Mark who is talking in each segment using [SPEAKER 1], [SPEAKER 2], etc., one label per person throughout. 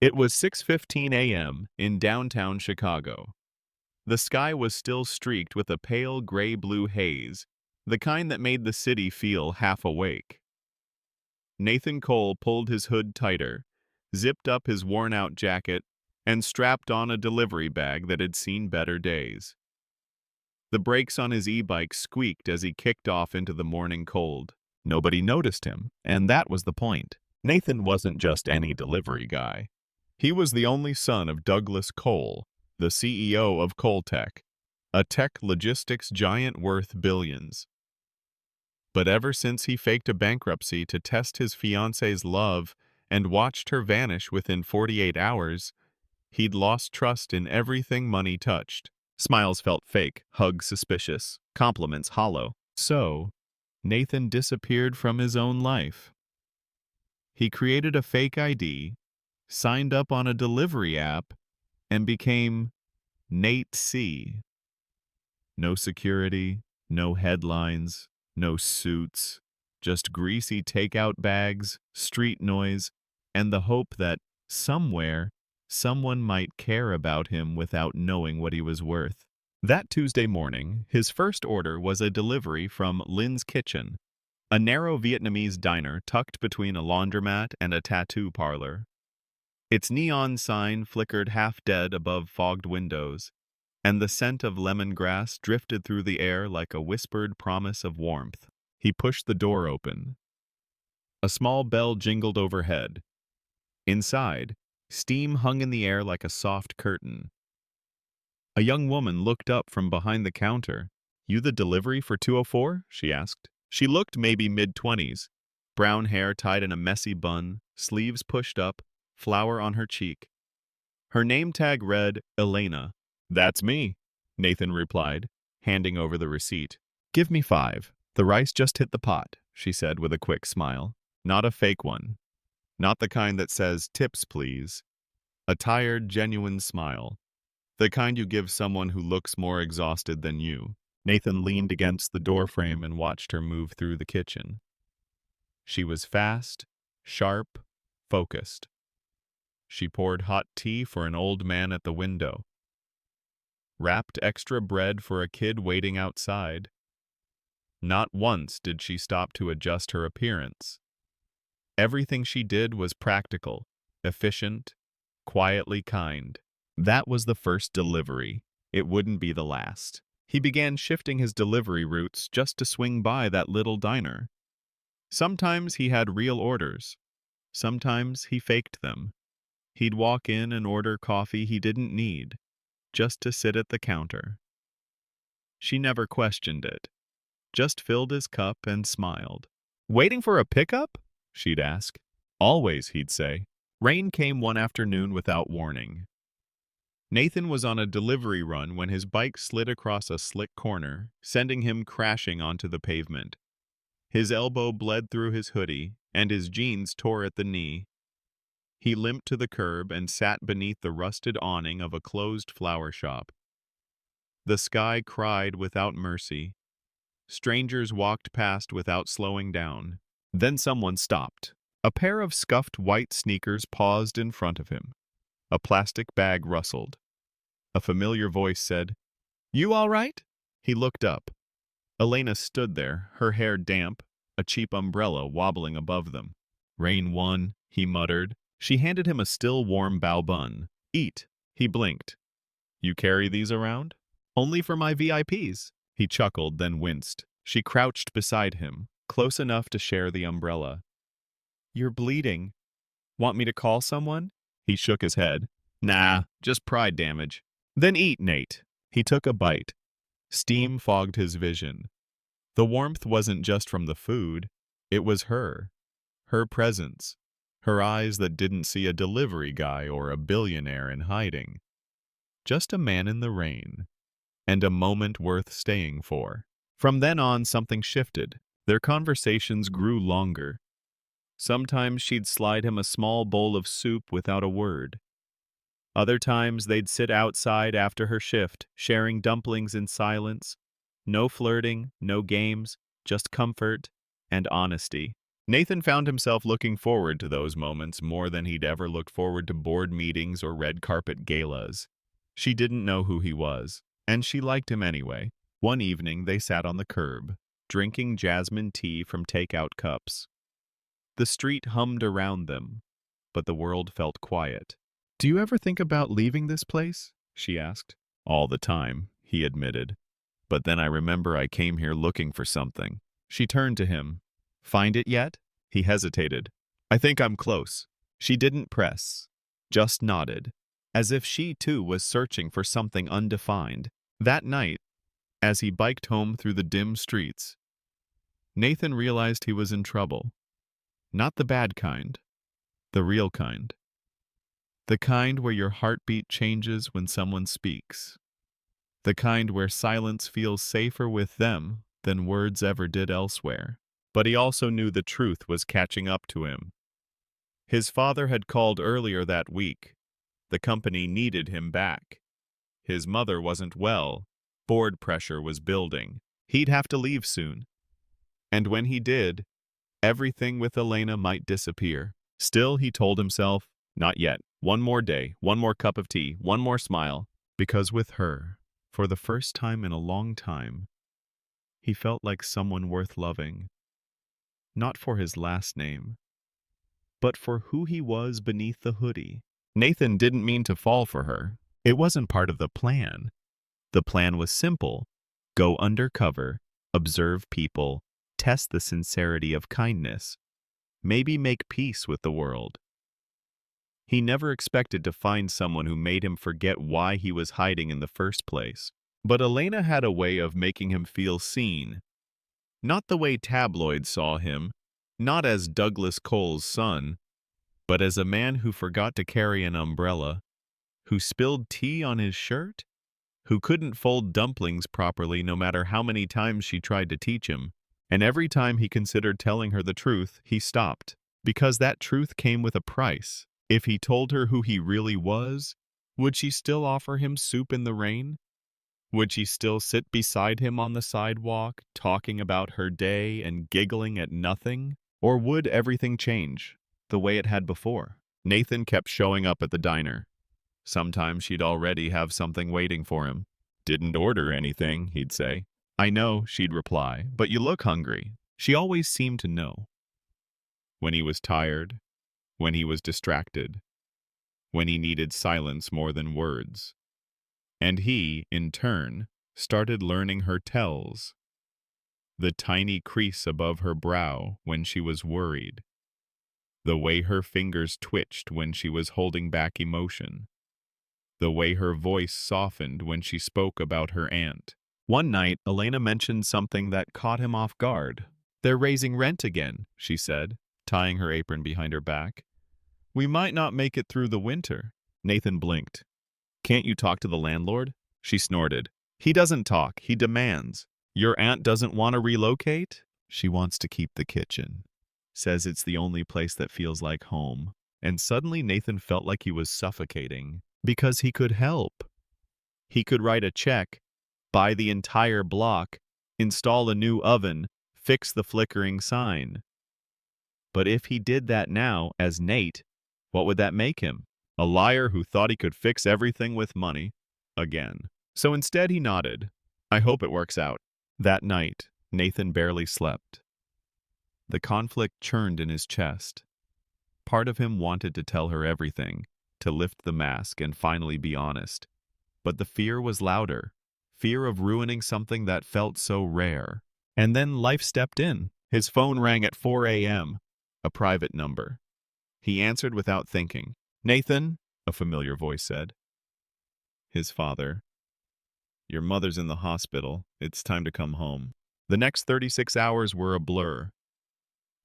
[SPEAKER 1] It was 6:15 a.m. in downtown Chicago. The sky was still streaked with a pale gray-blue haze, the kind that made the city feel half awake. Nathan Cole pulled his hood tighter, zipped up his worn-out jacket, and strapped on a delivery bag that had seen better days. The brakes on his e-bike squeaked as he kicked off into the morning cold. Nobody noticed him, and that was the point. Nathan wasn't just any delivery guy. He was the only son of Douglas Cole, the CEO of Coltech, a tech logistics giant worth billions. But ever since he faked a bankruptcy to test his fiance's love and watched her vanish within 48 hours, he'd lost trust in everything money touched. Smiles felt fake, hugs suspicious, compliments hollow. So, Nathan disappeared from his own life. He created a fake ID, signed up on a delivery app, and became Nate C. No security, no headlines, no suits, just greasy takeout bags, street noise, and the hope that, somewhere, someone might care about him without knowing what he was worth. That Tuesday morning, his first order was a delivery from Lynn's Kitchen, a narrow Vietnamese diner tucked between a laundromat and a tattoo parlor. Its neon sign flickered half-dead above fogged windows, and the scent of lemongrass drifted through the air like a whispered promise of warmth. He pushed the door open. A small bell jingled overhead. Inside, steam hung in the air like a soft curtain. A young woman looked up from behind the counter. "You the delivery for 204?" she asked. She looked maybe mid-20s, brown hair tied in a messy bun, sleeves pushed up, flower on her cheek. Her name tag read, Elena. "That's me," Nathan replied, handing over the receipt. "Give me 5. The rice just hit the pot," she said with a quick smile. Not a fake one. Not the kind that says, "Tips, please." A tired, genuine smile. The kind you give someone who looks more exhausted than you. Nathan leaned against the doorframe and watched her move through the kitchen. She was fast, sharp, focused. She poured hot tea for an old man at the window, wrapped extra bread for a kid waiting outside. Not once did she stop to adjust her appearance. Everything she did was practical, efficient, quietly kind. That was the first delivery. It wouldn't be the last. He began shifting his delivery routes just to swing by that little diner. Sometimes he had real orders. Sometimes he faked them. He'd walk in and order coffee he didn't need, just to sit at the counter. She never questioned it, just filled his cup and smiled. "Waiting for a pickup?" she'd ask. "Always," he'd say. Rain came one afternoon without warning. Nathan was on a delivery run when his bike slid across a slick corner, sending him crashing onto the pavement. His elbow bled through his hoodie, and his jeans tore at the knee. He limped to the curb and sat beneath the rusted awning of a closed flower shop. The sky cried without mercy. Strangers walked past without slowing down. Then someone stopped. A pair of scuffed white sneakers paused in front of him. A plastic bag rustled. A familiar voice said, "You all right?" He looked up. Elena stood there, her hair damp, a cheap umbrella wobbling above them. "Rain one," he muttered. She handed him a still warm bao bun. "Eat." He blinked. "You carry these around?" "Only for my VIPs." He chuckled, then winced. She crouched beside him, close enough to share the umbrella. "You're bleeding. Want me to call someone?" He shook his head. "Nah, just pride damage." "Then eat, Nate." He took a bite. Steam fogged his vision. The warmth wasn't just from the food. It was her. Her presence. Her eyes that didn't see a delivery guy or a billionaire in hiding. Just a man in the rain. And a moment worth staying for. From then on, something shifted. Their conversations grew longer. Sometimes she'd slide him a small bowl of soup without a word. Other times they'd sit outside after her shift, sharing dumplings in silence. No flirting, no games, just comfort and honesty. Nathan found himself looking forward to those moments more than he'd ever looked forward to board meetings or red carpet galas. She didn't know who he was, and she liked him anyway. One evening, they sat on the curb, drinking jasmine tea from takeout cups. The street hummed around them, but the world felt quiet. "Do you ever think about leaving this place?" she asked. "All the time," he admitted. "But then I remember I came here looking for something." She turned to him. "Find it yet?" He hesitated. "I think I'm close." She didn't press, just nodded, as if she too was searching for something undefined. That night, as he biked home through the dim streets, Nathan realized he was in trouble. Not the bad kind, the real kind. The kind where your heartbeat changes when someone speaks. The kind where silence feels safer with them than words ever did elsewhere. But he also knew the truth was catching up to him. His father had called earlier that week. The company needed him back. His mother wasn't well. Board pressure was building. He'd have to leave soon. And when he did, everything with Elena might disappear. Still, he told himself, not yet. One more day, one more cup of tea, one more smile. Because with her, for the first time in a long time, he felt like someone worth loving. Not for his last name, but for who he was beneath the hoodie. Nathan didn't mean to fall for her. It wasn't part of the plan. The plan was simple. Go undercover, observe people, test the sincerity of kindness, maybe make peace with the world. He never expected to find someone who made him forget why he was hiding in the first place. But Elena had a way of making him feel seen. Not the way tabloids saw him, not as Douglas Cole's son, but as a man who forgot to carry an umbrella, who spilled tea on his shirt, who couldn't fold dumplings properly no matter how many times she tried to teach him. And every time he considered telling her the truth, he stopped, because that truth came with a price. If he told her who he really was, would she still offer him soup in the rain? Would she still sit beside him on the sidewalk, talking about her day and giggling at nothing? Or would everything change, the way it had before? Nathan kept showing up at the diner. Sometimes she'd already have something waiting for him. "Didn't order anything," he'd say. "I know," she'd reply, "but you look hungry." She always seemed to know. When he was tired, when he was distracted, when he needed silence more than words. And he, in turn, started learning her tells. The tiny crease above her brow when she was worried. The way her fingers twitched when she was holding back emotion. The way her voice softened when she spoke about her aunt. One night, Elena mentioned something that caught him off guard. "They're raising rent again," she said, tying her apron behind her back. "We might not make it through the winter." Nathan blinked. "Can't you talk to the landlord?" She snorted. "He doesn't talk, he demands." "Your aunt doesn't want to relocate?" "She wants to keep the kitchen. Says it's the only place that feels like home." And suddenly Nathan felt like he was suffocating. Because he could help. He could write a check, buy the entire block, install a new oven, fix the flickering sign. But if he did that now, as Nate, what would that make him? A liar who thought he could fix everything with money. Again. So instead he nodded. "I hope it works out." That night, Nathan barely slept. The conflict churned in his chest. Part of him wanted to tell her everything, to lift the mask and finally be honest. But the fear was louder. Fear of ruining something that felt so rare. And then life stepped in. His phone rang at 4 a.m. A private number. He answered without thinking. "Nathan," a familiar voice said. His father. "Your mother's in the hospital. It's time to come home." The next 36 hours were a blur.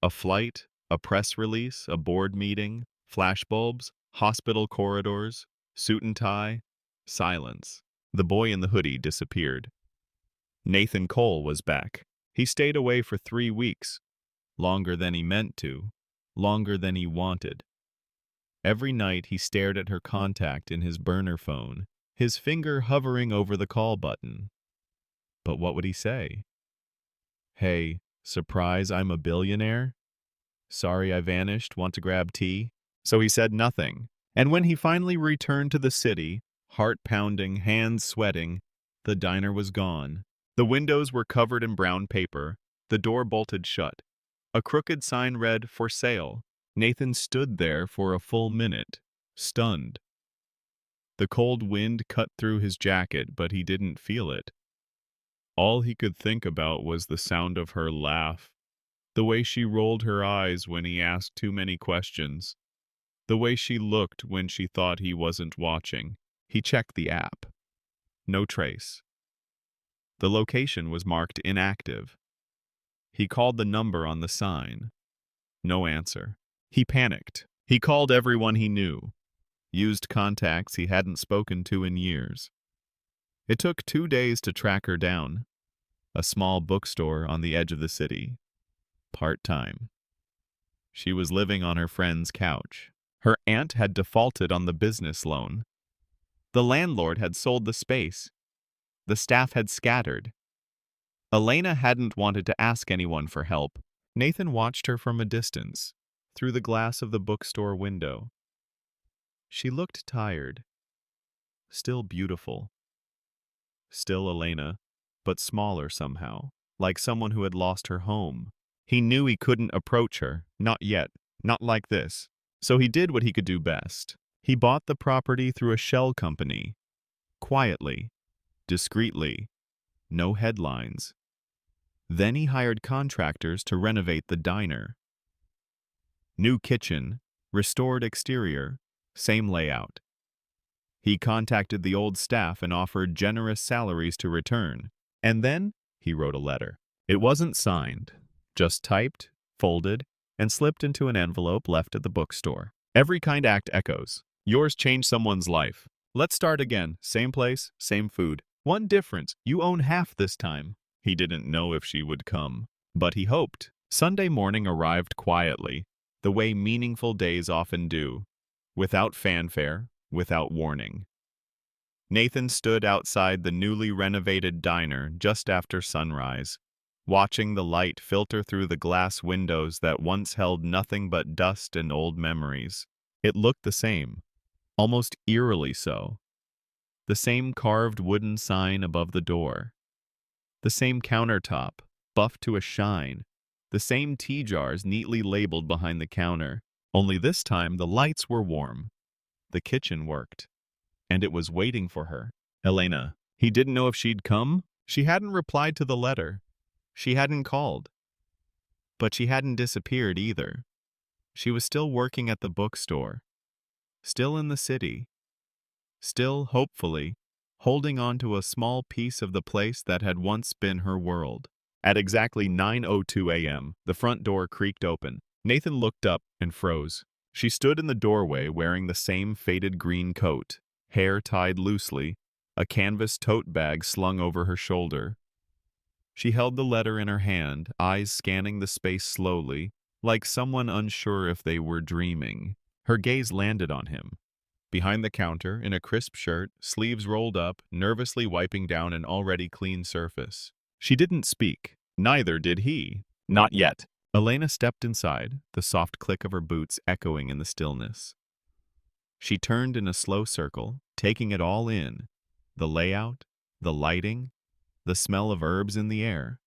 [SPEAKER 1] A flight, a press release, a board meeting, flashbulbs, hospital corridors, suit and tie, silence. The boy in the hoodie disappeared. Nathan Cole was back. He stayed away for 3 weeks. Longer than he meant to. Longer than he wanted. Every night he stared at her contact in his burner phone, his finger hovering over the call button. But what would he say? "Hey, surprise, I'm a billionaire?" Sorry I vanished, want to grab tea? So he said nothing. And when he finally returned to the city, heart pounding, hands sweating, the diner was gone. The windows were covered in brown paper, the door bolted shut. A crooked sign read, "For sale." Nathan stood there for a full minute, stunned. The cold wind cut through his jacket, but he didn't feel it. All he could think about was the sound of her laugh, the way she rolled her eyes when he asked too many questions, the way she looked when she thought he wasn't watching. He checked the app. No trace. The location was marked inactive. He called the number on the sign. No answer. He panicked. He called everyone he knew, used contacts he hadn't spoken to in years. It took 2 days to track her down. A small bookstore on the edge of the city. Part-time. She was living on her friend's couch. Her aunt had defaulted on the business loan. The landlord had sold the space. The staff had scattered. Elena hadn't wanted to ask anyone for help. Nathan watched her from a distance, through the glass of the bookstore window. She looked tired. Still beautiful. Still Elena, but smaller somehow, like someone who had lost her home. He knew he couldn't approach her, not yet, not like this. So he did what he could do best. He bought the property through a shell company. Quietly, discreetly, no headlines. Then he hired contractors to renovate the diner. New kitchen, restored exterior, same layout. He contacted the old staff and offered generous salaries to return. And then he wrote a letter. It wasn't signed, just typed, folded, and slipped into an envelope left at the bookstore. Every kind act echoes. Yours changed someone's life. Let's start again. Same place, same food. One difference, you own half this time. He didn't know if she would come, but he hoped. Sunday morning arrived quietly, the way meaningful days often do, without fanfare, without warning. Nathan stood outside the newly renovated diner just after sunrise, watching the light filter through the glass windows that once held nothing but dust and old memories. It looked the same, almost eerily so. The same carved wooden sign above the door. The same countertop, buffed to a shine. The same tea jars neatly labeled behind the counter. Only this time the lights were warm. The kitchen worked. And it was waiting for her. Elena. He didn't know if she'd come. She hadn't replied to the letter. She hadn't called. But she hadn't disappeared either. She was still working at the bookstore. Still in the city. Still, hopefully, holding on to a small piece of the place that had once been her world. At exactly 9:02 a.m., the front door creaked open. Nathan looked up and froze. She stood in the doorway wearing the same faded green coat, hair tied loosely, a canvas tote bag slung over her shoulder. She held the letter in her hand, eyes scanning the space slowly, like someone unsure if they were dreaming. Her gaze landed on him. Behind the counter, in a crisp shirt, sleeves rolled up, nervously wiping down an already clean surface. She didn't speak. Neither did he. Not yet. Elena stepped inside, the soft click of her boots echoing in the stillness. She turned in a slow circle, taking it all in. The layout, the lighting, the smell of herbs in the air.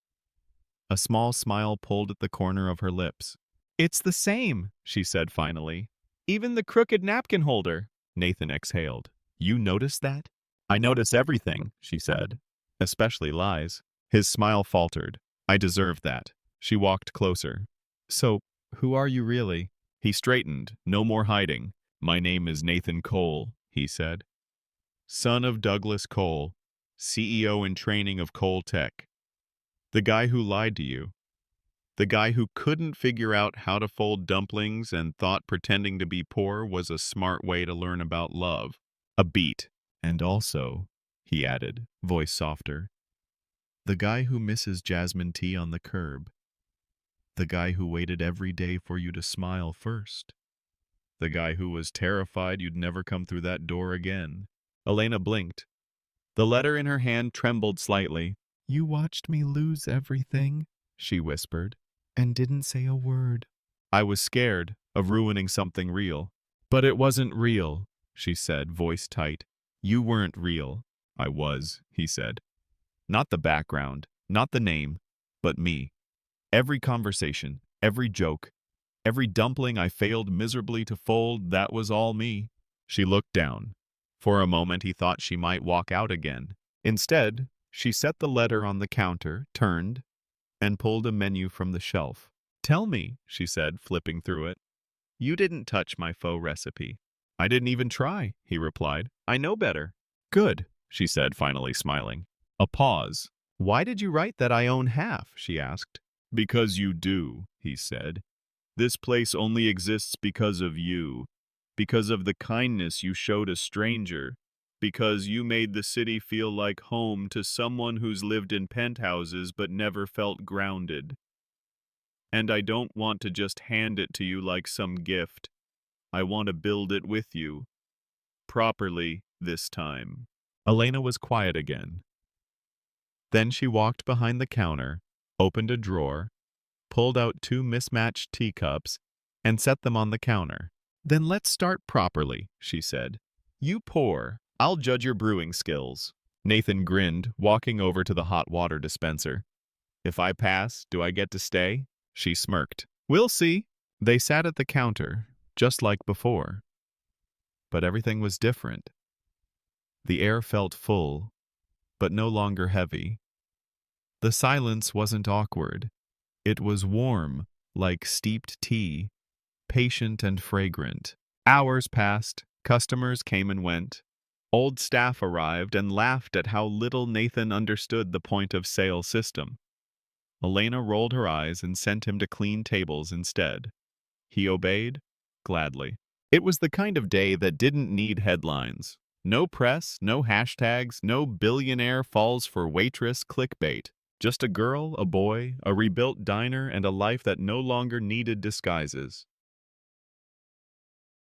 [SPEAKER 1] A small smile pulled at the corner of her lips. "It's the same," she said finally. "Even the crooked napkin holder." Nathan exhaled. "You noticed that?" "I notice everything," she said. "Especially lies." His smile faltered. "I deserved that." She walked closer. "So, who are you really?" He straightened. No more hiding. "My name is Nathan Cole," he said. "Son of Douglas Cole, CEO in training of Cole Tech. The guy who lied to you. The guy who couldn't figure out how to fold dumplings and thought pretending to be poor was a smart way to learn about love. A beat. And also," he added, voice softer, "the guy who misses jasmine tea on the curb. The guy who waited every day for you to smile first. The guy who was terrified you'd never come through that door again." Elena blinked. The letter in her hand trembled slightly. "You watched me lose everything," she whispered, "and didn't say a word. I was scared of ruining something real. But it wasn't real, she said, voice tight. You weren't real. I was, he said. Not the background, not the name, but me. Every conversation, every joke, every dumpling I failed miserably to fold, that was all me. She looked down. For a moment he thought she might walk out again. Instead, she set the letter on the counter, turned, and pulled a menu from the shelf. Tell me, she said, flipping through it. You didn't touch my faux recipe. I didn't even try, he replied. I know better. Good, she said, finally smiling. A pause. Why did you write that I own half, she asked. Because you do, he said. This place only exists because of you, because of the kindness you showed a stranger, because you made the city feel like home to someone who's lived in penthouses but never felt grounded. And I don't want to just hand it to you like some gift. I want to build it with you. Properly, this time. Elena was quiet again. Then she walked behind the counter, opened a drawer, pulled out 2 mismatched teacups, and set them on the counter. Then let's start properly, she said. You pour. I'll judge your brewing skills. Nathan grinned, walking over to the hot water dispenser. If I pass, do I get to stay? She smirked. We'll see. They sat at the counter, just like before. But everything was different. The air felt full, but no longer heavy. The silence wasn't awkward. It was warm, like steeped tea, patient and fragrant. Hours passed, customers came and went. Old staff arrived and laughed at how little Nathan understood the point-of-sale system. Elena rolled her eyes and sent him to clean tables instead. He obeyed, gladly. It was the kind of day that didn't need headlines. No press, no hashtags, no billionaire falls for waitress clickbait. Just a girl, a boy, a rebuilt diner, and a life that no longer needed disguises.